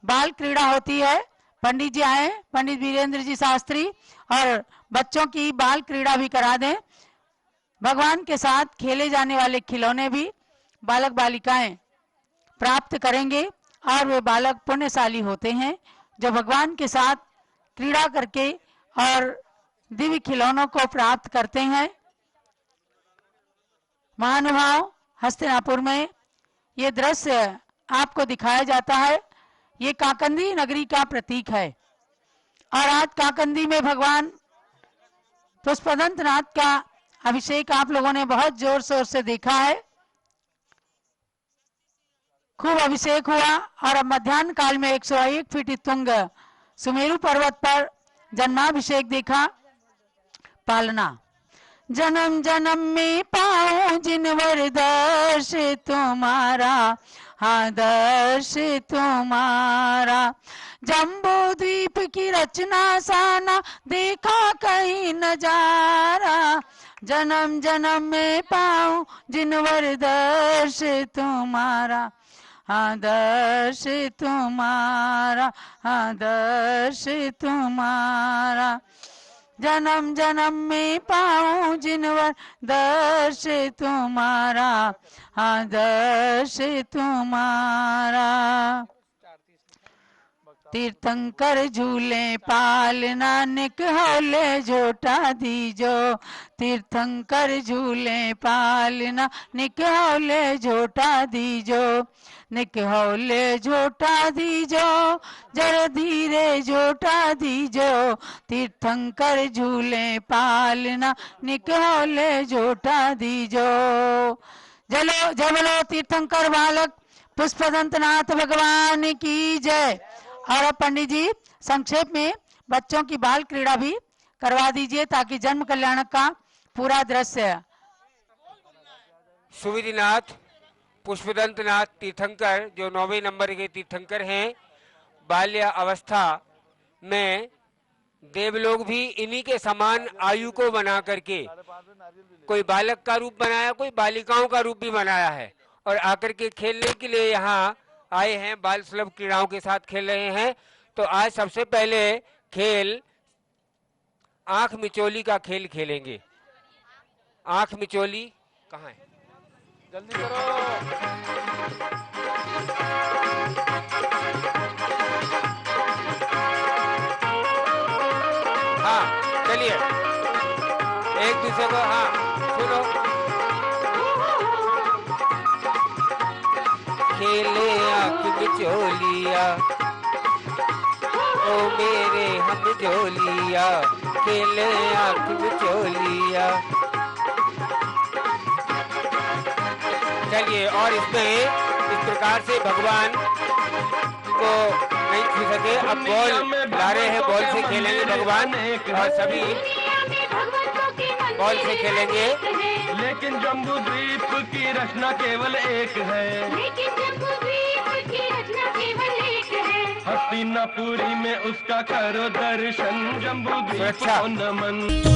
बाल क्रीड़ा होती है, पंडित जी आए, पंडित वीरेंद्र जी शास्त्री, और बच्चों की बाल क्रीड़ा भी करा दें। भगवान के साथ खेले जाने वाले खिलौने भी बालक बालिकाएं प्राप्त करेंगे और वे बालक पुण्यशाली होते हैं जो भगवान के साथ क्रीड़ा करके और दिव्य खिलौनों को प्राप्त करते हैं। महानुभाव, हस्तिनापुर में ये दृश्य आपको दिखाया जाता है। ये काकंदी नगरी का प्रतीक है और आज काकंदी में भगवान पुष्पदंत नाथ का अभिषेक आप लोगों ने बहुत जोर शोर से देखा है। खूब अभिषेक हुआ और अब मध्याह्न काल में 101 फीट तुंग सुमेरु पर्वत पर जन्माभिषेक देखा। पालना। जन्म जन्म में पाऊं जिनवर दर्श तुम्हारा, हाँ दर्श तुम्हारा। जम्बू द्वीप की रचना साना देखा कहीं नजारा। जन्म जन्म में पाऊं जिनवर दर्श तुम्हारा, हाँ दर्श तुम्हारा, हाँ दर्श तुम्हारा। जन्म जन्म में पाऊं जिनवर दर्श तुम्हारा, हाँ दर्श तुम्हारा। तीर्थंकर झूले पालना निकहौले झोटा दीजो। तीर्थंकर झूले पालना निकहौले झोटा दीजो। निकहौले झोटा दीजो, जरा धीरे झोटा दीजो। तीर्थंकर झूले पालना निकहौले झोटा दीजो। जलो जय बोलो तीर्थंकर बालक पुष्पदंत नाथ भगवान की जय। और अब पंडित जी संक्षेप में बच्चों की बाल क्रीड़ा भी करवा दीजिए ताकि जन्म कल्याणक का पूरा दृश्य। सुविधिनाथ पुष्पदंत नाथ तीर्थंकर जो 9वें नंबर के तीर्थंकर हैं, बाल्य अवस्था में देवलोग भी इन्हीं के समान आयु को बना करके कोई बालक का रूप बनाया, कोई बालिकाओं का रूप भी बनाया है और आकर के खेलने के लिए यहाँ आए हैं, बाल सुलभ क्रीड़ाओं के साथ खेल रहे हैं। तो आज सबसे पहले खेल आंख मिचोली का खेल खेलेंगे। आंख मिचोली कहाँ है? जल्दी करो। हाँ चलिए एक दूसरे को, हाँ सुनो। खेले आंख मिचोलिया, ओ मेरे हम जोलिया। खेले आंख मिचोलिया। चलिए, और इसमें इस प्रकार से भगवान को नहीं छू सके, अब बॉल ला रहे हैं, बॉल से खेलेंगे भगवान और सभी बॉल से खेलेंगे। लेकिन जम्बू द्वीप की रचना केवल एक है। लेकिन जम्बू द्वीप की रचना केवल एक है। हस्तिनापुरी में उसका करो दर्शन, जम्बू द्वीप को नमन।